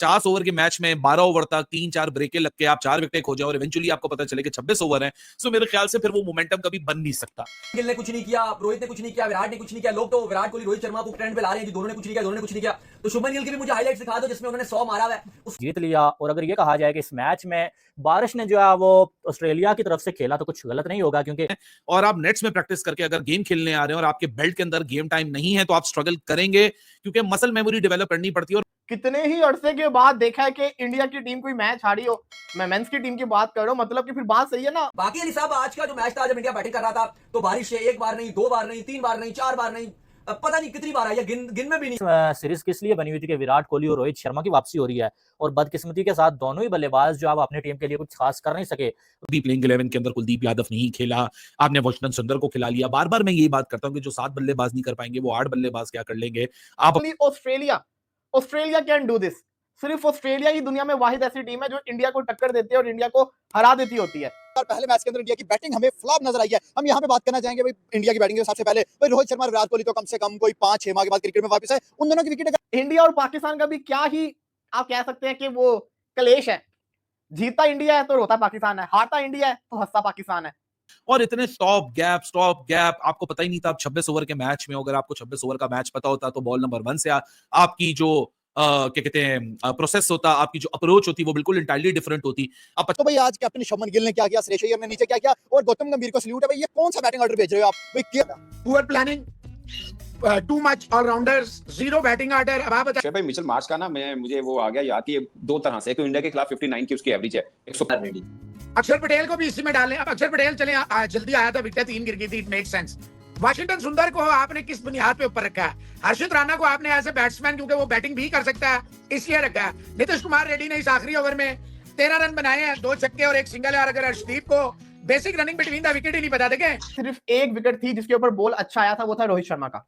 50 over के match में 12 over तक 3-4 ब्रेकें लग के आप 4 विकेट खो जाओ और इवेंचुअली आपको पता चले कि 26 ओवर है, सो मेरे ख्याल से फिर वो मोमेंटम कभी बन नहीं सकता। गिल ने कुछ नहीं किया, रोहित ने कुछ नहीं किया, विराट ने कुछ नहीं किया। लोग तो विराट कोहली रोहित शर्मा को ट्रेंड पे ला रहे हैं कि दोनों ने कुछ नहीं किया, दोनों ने कुछ नहीं किया। तो शुभमन गिल की भी मुझे हाईलाइट्स दिखा दो जिसमें उन्होंने 100 मारा हुआ है, जीत लिया। और अगर ये कहा जाए कि इस मैच में बारिश ने जो है वो ऑस्ट्रेलिया की तरफ से खेला तो कुछ गलत नहीं होगा, क्योंकि और आप नेट्स में प्रैक्टिस करके अगर गेम खेलने आ रहे हैं और आपके बेल्ट के अंदर गेम टाइम नहीं है तो आप स्ट्रगल करेंगे, क्योंकि मसल मेमोरी डेवलप करनी पड़ती है। और कितने ही अरसे के बाद देखा है कि इंडिया की टीम कोई मैच हारी हो। मैं मेंस की टीम की बात कर रहा हूं, मतलब कि फिर बात सही है ना। बाकी अली साहब आज का जो मैच था, जब इंडिया बैटिंग कर रहा था तो बारिश से एक बार नहीं, 2 बार नहीं, 3 बार नहीं, 4 बार नहीं, पता नहीं कितनी बार आई है, गिन में भी नहीं। सीरीज किस लिए बनी हुई थी कि विराट कोहली और रोहित शर्मा की वापसी हो रही है, और बदकिस्मती के साथ दोनों ही बल्लेबाज जो अब अपनी टीम के लिए कुछ खास कर नहीं सके। प्लेइंग 11 के अंदर कुलदीप यादव नहीं खेला, आपने वाशिंगटन सुंदर को खिला लिया। बार बार मैं यही बात करता हूं कि जो 7 बल्लेबाज नहीं कर पाएंगे वो 8 बल्लेबाज क्या कर लेंगे। आप ऑस्ट्रेलिया कैन डू दिस। सिर्फ ऑस्ट्रेलिया ही दुनिया में वाहिद ऐसी टीम है जो इंडिया को टक्कर देती है और इंडिया को हरा देती होती है। और पहले मैच के अंदर इंडिया की बैटिंग हमें फ्लॉप नजर आई है। हम यहाँ पे बात करना चाहेंगे भाई इंडिया की बैटिंग के सबसे पहले भाई रोहित शर्मा और विराट कोहली तो कम से कम कोई 5-6 माह के बाद क्रिकेट में वापस आए। उन दोनों की विकेट इंडिया और पाकिस्तान का भी क्या ही आप कह सकते हैं कि वो कलेश है। जीतता इंडिया है तो रोता पाकिस्तान है, हारता इंडिया है तो हंसता पाकिस्तान है। और इतने स्टॉप गैप आपको पता ही नहीं था। आप 26 ओवर के मैच में, अगर आपको 26 ओवर का मैच पता होता तो बॉल नंबर 1 से आपकी जो क्या कहते हैं प्रोसेस होता, आपकी जो अप्रोच होती वो बिल्कुल इंटायरली डिफरेंट होती। अब तो भाई आज कैप्टन शुभमन गिल ने क्या किया, श्रेयस अय्यर ने नीचे क्या किया और गौतम गंभीर को सल्यूट है। भाई ये कौन सा बैटिंग ऑर्डर भेज रहे हो आप भाई? क्या poor planning, too much allrounders, zero batting order. अब आप बताइए भाई मिचेल मार्श का ना मुझे वो आ गया याद कि 2 तरह से, एक तो इंडिया के खिलाफ 59 की उसकी एवरेज है, 100 रेडी। अक्षर पटेल को भी इसी में डालें। अब अक्षर पटेल चले जल्दी आया था, विकेट 3 गिर गई थी, इट मेक सेंस। वाशिंगटन सुंदर को आपने किस बुनियाद पे ऊपर रखा है? हर्षित राणा को आपने एज ए बैट्समैन, क्योंकि वो बैटिंग भी कर सकता है, इसलिए रखा है। नीतीश कुमार रेड्डी ने इस आखिरी ओवर में 13 रन बनाए हैं, 2 छक्के और 1 सिंगल है। और अगर हर्षदीप को basic running between the wicket ही नहीं बता देंगे। सिर्फ एक विकेट थी जिसके ऊपर बॉल अच्छा आया था, वो था रोहित शर्मा का।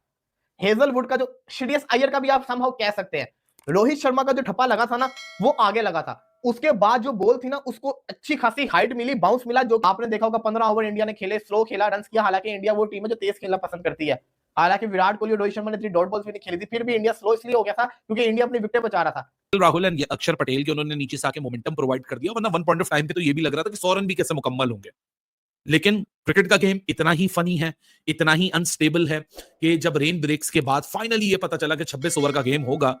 हेजलवुड का जो श्रेयस अय्यर का भी आप समहाउ कह सकते हैं। रोहित शर्मा का जो ठप्पा लगा था ना वो आगे लगा था, उसके बाद जो बॉल थी ना उसको अच्छी खासी हाइट मिली, बाउंस मिला। जो आपने देखा होगा 15 ओवर इंडिया ने खेले, स्लो खेला, रन किया। हालांकि इंडिया वो टीम है जो तेज खेलना पसंद करती है। हालांकि विराट कोहली और रोहित शर्मा ने इतनी डॉट बॉल्स भी नहीं खेली थी, फिर भी इंडिया स्लो इसलिए हो गया था क्योंकि इंडिया अपनी विकेट बचा रहा था। राहुल एंड अक्षर पटेल के उन्होंने नीचे से आके मोमेंटम प्रोवाइड कर दिया, वरना वन पॉइंट ऑफ टाइम पे तो ये भी लग रहा था कि 100 रन भी कैसे मुकम्मल होंगे। लेकिन क्रिकेट का गेम इतना ही फनी है, इतना ही अनस्टेबल है कि जब रेन ब्रेक्स के बाद फाइनली ये पता चला कि 26 ओवर का गेम होगा,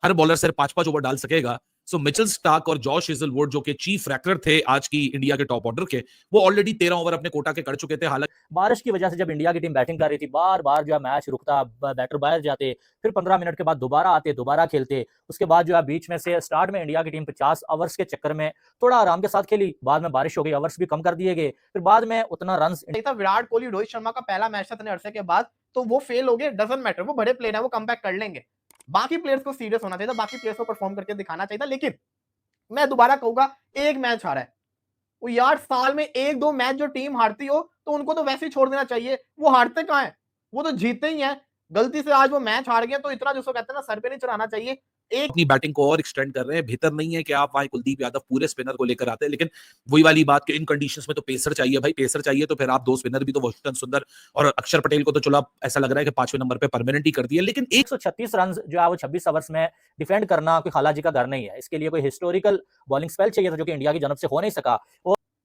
हर बॉलर सिर्फ 5-5 ओवर डाल सकेगा। सो मिचेल स्टार्क और जॉश हेजलवुड जो कि चीफ रैकर थे आज की इंडिया के टॉप ऑर्डर के, वो ऑलरेडी 13 ओवर अपने कोटा के कर चुके थे। हालांकि बारिश की वजह से जब इंडिया की टीम बैटिंग कर रही थी, बार बार जो है मैच रुकता, बैटर बाहर जाते, फिर 15 मिनट के बाद दोबारा आते, दोबारा खेलते। उसके बाद जो है बीच में से स्टार्ट में इंडिया की टीम 50 ओवर्स के चक्कर में थोड़ा आराम के साथ खेली, बाद में बारिश हो गई, ओवर्स भी कम कर दिए गए, फिर बाद में उतना रन। विराट कोहली रोहित शर्मा का पहला मैच था इतने अरसे के बाद, तो वो फेल हो गए, डजंट मैटर, वो बड़े प्लेयर है, वो कमबैक कर लेंगे। बाकी प्लेयर्स को सीरियस होना चाहिए था, बाकी प्लेयर्स को परफॉर्म करके दिखाना चाहिए था। लेकिन मैं दोबारा कहूंगा, एक मैच हारा है वो यार, साल में 1-2 मैच जो टीम हारती हो तो उनको तो वैसे ही छोड़ देना चाहिए। वो हारते कहां है, वो तो जीतते ही हैं। गलती से आज वो मैच हार गए तो इतना जिसको कहते हैं ना सर पे नहीं चढ़ाना चाहिए। अपनी बैटिंग को और एक्सटेंड कर रहे हैं। बेहतर नहीं है कि आप वहां कुलदीप यादव पूरे स्पिनर को लेकर आते हैं, लेकिन वही वाली बात कि इन कंडीशंस में तो पेसर चाहिए भाई, पेसर चाहिए तो फिर आप 2 स्पिनर भी तो वाशिंगटन सुंदर और अक्षर पटेल को तो चलो ऐसा लग रहा है कि 5वें नंबर पे परमानेंट ही कर दिया। लेकिन 136 रन जो है वो 26 ओवर्स में डिफेंड करना कोई खाला जी का घर नहीं है। इसके लिए कोई हिस्टोरिकल बॉलिंग स्पेल चाहिए था जो कि इंडिया की जानब से हो नहीं सका।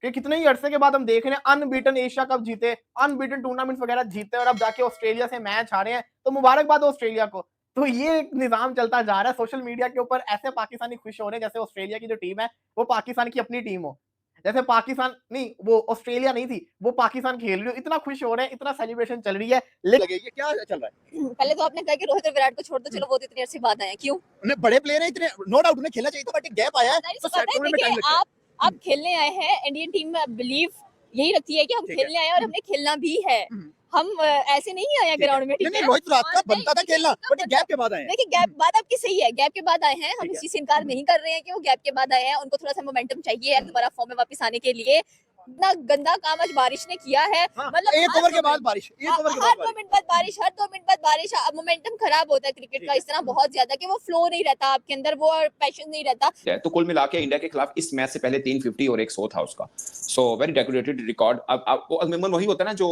कि कितने ही अरसे के बाद हम देख रहे हैं अनबीटन एशिया कप जीते, अनबीटन टूर्नामेंट्स वगैरह जीते और अब जाके ऑस्ट्रेलिया से मैच हारे हैं, तो मुबारकबाद ऑस्ट्रेलिया को। तो ये एक निजाम चलता जा रहा है सोशल मीडिया के ऊपर। ऐसे पाकिस्तानी खुश हो रहे हैं जैसे ऑस्ट्रेलिया की जो टीम है वो पाकिस्तान की अपनी टीम हो, जैसे पाकिस्तान नहीं, वो ऑस्ट्रेलिया नहीं थी, वो पाकिस्तान खेल रही हो। इतना खुश हो रहे हैं, इतना सेलिब्रेशन चल रही है। लगे ये क्या चल रहा है? पहले तो आपने कहा कि रोहित और विराट को छोड़ दो, चलो वो तो इतनी अच्छी बात है, क्यों? उन्हें बड़े प्लेयर हैं इतने, नो डाउट उन्हें खेलना चाहिए था, बट एक गैप आया है तो टूर्नामेंट में टाइम लगता है। आप खेलने आए हैं, इंडियन टीम में बिलीव यही रखती है कि हम खेलने आए और हमने खेलना भी है। हम ऐसे नहीं आए ग्राउंड में, नहीं रोहित रात का बनता था खेलना, बट गैप के बाद आए हैं। देखिए गैप बात आपकी सही है, गैप के बाद आए हैं, हम इस चीज से इनकार नहीं कर रहे हैं कि वो गैप के बाद आए हैं। उनको थोड़ा सा मोमेंटम चाहिए यार दोबारा फॉर्म में वापस आने के लिए। इतना गंदा काम आज बारिश ने किया है। हाँ, मतलब एक हर ओवर के 2 बाद मिनट बारिश, एक ओवर के हर बाद 2 बारिश। मिनट बाद बारिश, हर 2 मिनट बाद बारिश। मोमेंटम खराब होता है क्रिकेट का इस तरह बहुत ज्यादा कि वो फ्लो नहीं रहता आपके अंदर, वो पैशन नहीं रहता। तो कुल मिला के इंडिया के खिलाफ इस मैच से पहले 350 और 100 था उसका। So very decorated record. अब वही होता है ना जो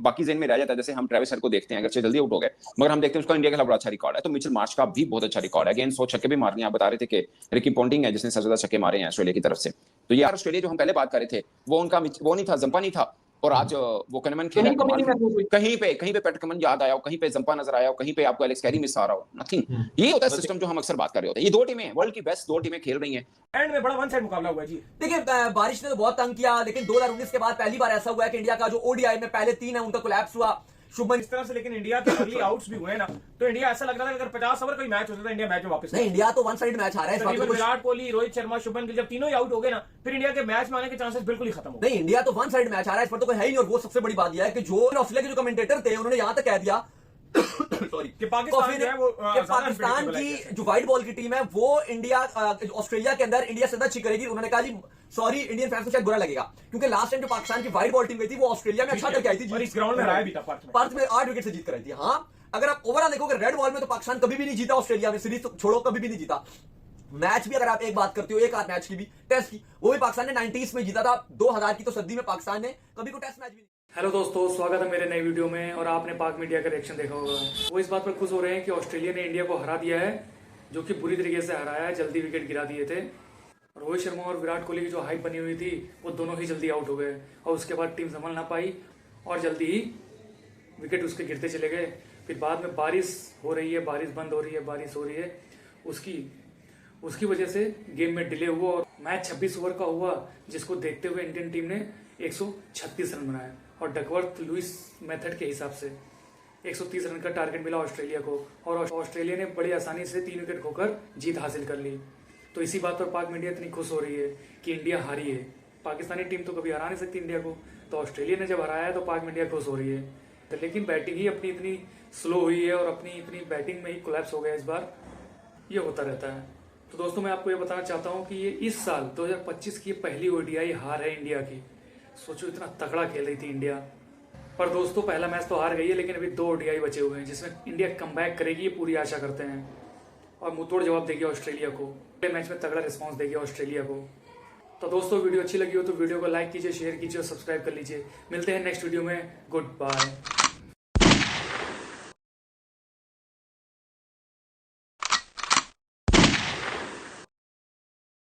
बाकी जेन में रह जाता है, जैसे हम ट्रेविस हेड को देखते हैं, अगरचे जल्दी आउट हो गए मगर हम देखते हैं उसका इंडिया के खिलाफ बड़ा अच्छा रिकॉर्ड है। तो मिचेल मार्श का भी बहुत अच्छा रिकॉर्ड है, अगेन 100 छक्के भी मारने। आप बता रहे थे कि रिकी पॉन्टिंग है जिसने सबसे ज्यादा छक्के मारे हैं ऑस्ट्रेलिया की तरफ से। तो यार ऑस्ट्रेलिया जो हम पहले बात कर रहे थे वो नहीं था, जंपा नहीं था, और आज वो कनमन खेला। कहीं पे पैट कमन याद आया हो, कहीं पे जंपा नजर आया हो, कहीं पे आपको एलेक्स कैरी मिस आ रहा हो, नथिंग। ये होता है सिस्टम जो हम अक्सर बात कर रहे होते हैं। ये दो टीमें वर्ल्ड की बेस्ट 2 टीमें खेल रही हैं। एंड में बड़ा वन साइड मुकाबला हुआ जी। देखिए बारिश ने तो बहुत तंग किया, लेकिन 2019 के बाद पहली बार ऐसा हुआ है कि इंडिया का जो ओडीआई में पहले 3 है उनका कोलैप्स हुआ। शुभमन इस तरह से, लेकिन इंडिया के अर्ली आउट्स भी हुए ना, तो इंडिया ऐसा लग रहा था कि अगर 50 ओवर कोई मैच होता था इंडिया मैच में वापस नहीं, इंडिया तो वन साइड मैच हारा है इस बात तकरीबन को विराट कोहली, रोहित शर्मा, शुभमन गिल जब तीनों ही आउट हो गए ना, फिर इंडिया के मैच में आने के चांसेस बिल्कुल ही खत्म हो गए। नहीं, इंडिया तो वन साइड मैच हारा है, इस पर तो कोई है ही नहीं। और वो सबसे बड़ी बात यह है कि जो ऑस्ट्रेलिया के जो कमेंटेटर थे उन्होंने यहां तक कह दिया सॉरी कि पाकिस्तान जो है वो पाकिस्तान की जो व्हाइट बॉल की टीम है वो इंडिया ऑस्ट्रेलिया के अंदर इंडिया से ज्यादा अच्छी करेगी। उन्होंने कहा जी सॉरी इंडियन फैंस को शायद बुरा लगेगा, क्योंकि लास्ट टाइम जो पाकिस्तान की व्हाइट बॉल टीम गई थी वो ऑस्ट्रेलिया में अच्छा करके आई थी और इस ग्राउंड में हराया भी था पर्थ में 8 विकेट से जीत कर आई थी। हाँ, अगर आप ओवरऑल देखोगे रेड बॉल में तो पाकिस्तान कभी भी नहीं जीता ऑस्ट्रेलिया में, सीरीज तो छोड़ो कभी भी नहीं जीता। मैच भी अगर आप एक बात करते हो, एक आध मैच की भी, टेस्ट की, वो भी पाकिस्तान ने 90s में जीता था। 2000 की तो सदी में पाकिस्तान ने कभी कोई टेस्ट मैच भी नहीं। हेलो दोस्तों, स्वागत है मेरे नए वीडियो में। और आपने पाक मीडिया का रिएक्शन देखा होगा। वो इस बात पर खुश हो रहे हैं कि ऑस्ट्रेलिया ने इंडिया को हरा दिया है, जो कि बुरी तरीके से हराया है, जल्दी विकेट गिरा दिए थे। रोहित शर्मा और विराट कोहली की जो हाइप बनी हुई थी वो दोनों ही जल्दी आउट हो गए, और उसके बाद टीम संभल ना पाई और जल्दी ही विकेट उसके गिरते चले गए। फिर बाद में बारिश हो रही है, बारिश बंद हो रही है, बारिश हो रही है, उसकी वजह से गेम में डिले हुआ और मैच 26 ओवर का हुआ, जिसको देखते हुए इंडियन टीम ने 136 रन बनाए। और डकवर्थ लुइस मेथड के हिसाब से 130 रन का टारगेट मिला ऑस्ट्रेलिया को, और ऑस्ट्रेलिया ने बड़ी आसानी से 3 विकेट खोकर जीत हासिल कर ली। तो इसी बात पर पाक मीडिया इतनी खुश हो रही है कि इंडिया हारी है। पाकिस्तानी टीम तो कभी हरा नहीं सकती इंडिया को, तो ऑस्ट्रेलिया ने जब हराया है तो पाक मीडिया खुश हो रही है। तो लेकिन बैटिंग ही अपनी इतनी स्लो हुई है और अपनी इतनी बैटिंग में ही कोलैप्स हो गया इस बार। ये होता रहता है। तो दोस्तों, मैं आपको ये बताना चाहता हूँ कि ये इस साल 2025 की पहली ओडीआई हार है इंडिया की। सोचो, इतना तगड़ा खेल रही थी इंडिया। पर दोस्तों, पहला मैच तो हार गई है, लेकिन अभी 2 ओडीआई बचे हुए हैं जिसमें इंडिया कमबैक करेगी, ये पूरी आशा करते हैं, और मुंहतोड़ जवाब देगी ऑस्ट्रेलिया को। अगले मैच में तगड़ा रिस्पांस देगी ऑस्ट्रेलिया को। तो दोस्तों, वीडियो अच्छी लगी हो तो वीडियो को लाइक कीजिए, शेयर कीजिए और सब्सक्राइब कर लीजिए। मिलते हैं नेक्स्ट वीडियो में। Good bye.